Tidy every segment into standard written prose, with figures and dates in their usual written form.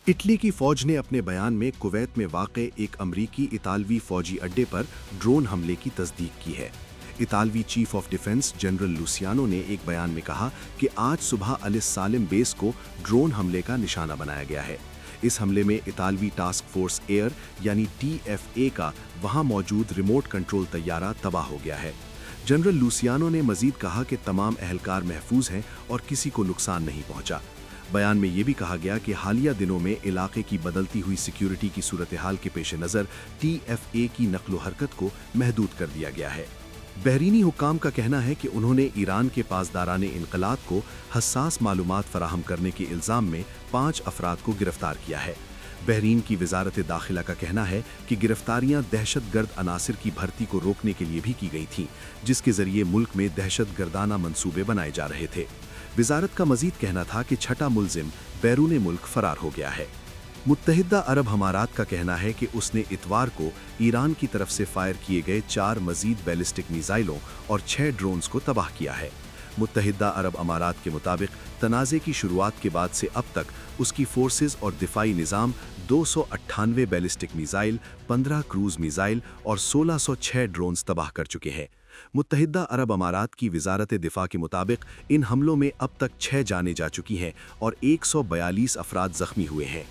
Italy की फौज ने अपने बयान में कुवैत में वाक़े एक अमरीकी इतालवी फौजी अड्डे पर ड्रोन हमले की तस्दीक की है। इतालवी chief of defence general Luciano ने एक बयान में कहा कि आज सुबह अलिस सालिम बेस को ड्रोन हमले का निशाना बनाया गया है। इस हमले में इतालवी टास्क फोर्स एयर यानी TFA का वहां मौजूद रिमोट कंट्रोल तैयारा तबाह हो गया है। जनरल लुसियानो ने मजीद कहा कि तमाम एहलकार महफूज हैं और किसी को नुकसान नहीं पहुंचा। बयान में ये भी कहा गया कि हालिया दिनों में इलाके की बदलती हुई सिक्योरिटी की सूरत हाल के पेश नज़र TFA की नकलो हरकत को महदूद कर दिया गया है। बहरीनी हुक्काम का कहना है कि उन्होंने ईरान के पासदाराने इनकलाब को हसास मालूमात फराहम करने के इल्ज़ाम में 5 अफराद को गिरफ्तार किया है। बहरीन की वजारत दाखिला का कहना है कि गिरफ्तारियां दहशतगर्द अनासिर की भर्ती को रोकने के लिए भी की गई थीं, जिसके जरिए मुल्क में दहशतगर्दाना मंसूबे बनाए जा रहे थे। वजारत का मजीद कहना था कि छठा मुल्जिम बैरून मुल्क फरार हो गया है। मुत्तहिदा अरब अमारात का कहना है कि उसने इतवार को ईरान की तरफ से फायर किए गए 4 मजीद बैलिस्टिक मिसाइलों और 6 ड्रोन्स को तबाह किया है। मुत्तहिदा अरब अमारात के मुताबिक तनाज़े की शुरुआत के बाद से अब तक उसकी फोर्सेस और दिफाई निज़ाम 298 बैलिस्टिक मिसाइल, 15 क्रूज मिसाइल और 1606 ड्रोन्स तबाह कर चुके हैं। मुत्तहिदा अरब अमारात की वजारत दिफा के मुताबिक इन हमलों में अब तक 6 जानें जा चुकी हैं और 142 अफराद जख्मी हुए हैं।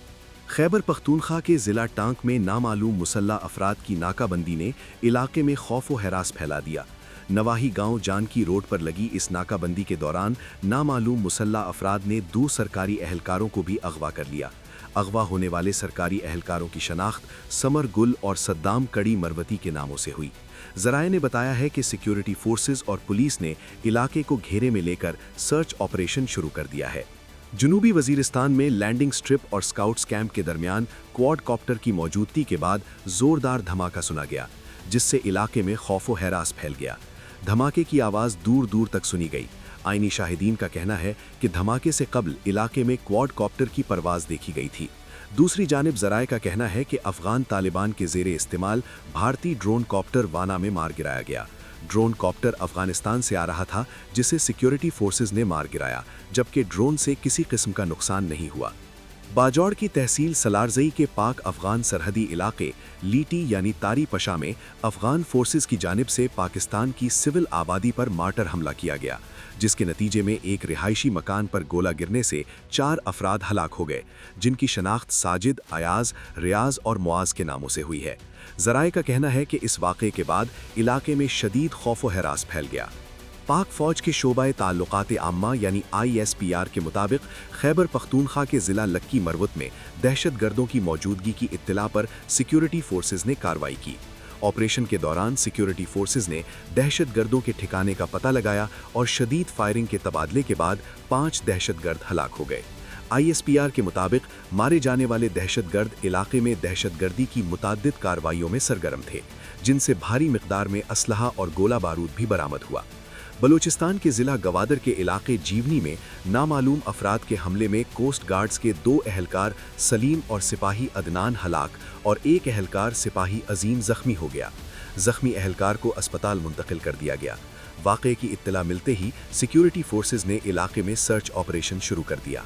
खैबर पख्तूनख्वा के ज़िला टांक में नामालूम मुसल्ला अफराद की नाकाबंदी ने इलाके में खौफ व हरास फैला दिया। नवाही गांव जानकी रोड पर लगी इस नाकाबंदी के दौरान नामालूम मुसल्ला अफराद ने 2 सरकारी एहलकारों को भी अगवा कर लिया। अगवा होने वाले सरकारी एहलकारों की शनाख्त समर गुल और सद्दाम कड़ी मरवती के नामों से हुई। ज़राए ने बताया है कि सिक्योरिटी फोर्सेस और पुलिस ने इलाके को घेरे में लेकर सर्च ऑपरेशन शुरू कर दिया है। जनूबी वजीरिस्तान में लैंडिंग स्ट्रिप और स्काउट्स कैंप के दरमियान क्वाड कॉप्टर की मौजूदगी के बाद जोरदार धमाका सुना गया, जिससे इलाके में खौफ व हैरास फैल गया। धमाके की आवाज़ दूर दूर तक सुनी गई। आईनी शाहिदीन का कहना है कि धमाके से कबल इलाके में क्वाड कॉप्टर की परवाज़ देखी गई थी। दूसरी जानिब ज़राए का कहना है कि अफ़गान तालिबान के ज़ेरे इस्तेमाल भारतीय ड्रोन कॉप्टर वाना में मार गिराया गया। ड्रोन कॉप्टर अफ़गानिस्तान से आ रहा था, जिसे सिक्योरिटी फोर्सेस ने मार गिराया, जबकि ड्रोन से किसी किस्म का नुकसान नहीं हुआ। बाजौड़ की तहसील सलारजई के पाक अफ़गान सरहदी इलाके लीटी यानी तारी पशा में अफ़गान फोर्सेस की जानिब से पाकिस्तान की सिविल आबादी पर मार्टर हमला किया गया, जिसके नतीजे में एक रिहायशी मकान पर गोला गिरने से 4 अफराद हलाक हो गए, जिनकी शनाख्त साजिद, अयाज, रियाज और मुआज के नामों से हुई है। ज़राए का कहना है कि इस वाक़े के बाद इलाके में शदीद खौफ व हरास फैल गया। पाक फ़ौज के शोबाए ताल्लुकात आम्मा यानी ISPR के मुताबिक खैबर पख्तूनख्वा के ज़िला लक्की मरवत में दहशतगर्दों की मौजूदगी की इत्तला पर सिक्योरिटी फोर्सेस ने कार्रवाई की। ऑपरेशन के दौरान सिक्योरिटी फोर्सेस ने दहशतगर्दों के ठिकाने का पता लगाया और शदीद फायरिंग के तबादले के बाद 5 दहशतगर्द हलाक हो गए। ISPR के मुताबिक मारे जाने वाले दहशतगर्द इलाके में दहशतगर्दी की मुताद्दिद कार्रवाइयों में सरगर्म थे, जिनसे भारी मिक़दार में असलहा और गोला बारूद भी बरामद हुआ। बलूचिस्तान के ज़िला गवादर के इलाके जीवनी में नामालूम अफराद के हमले में कोस्ट गार्ड्स के 2 एहलकार सलीम और सिपाही अदनान हलाक और 1 एहलकार सिपाही अजीम जख्मी हो गया। जख्मी एहलकार को अस्पताल मुंतकिल कर दिया गया। वाक़े की इत्तला मिलते ही सिक्योरिटी फोर्सेस ने इलाके में सर्च ऑपरेशन शुरू कर दिया।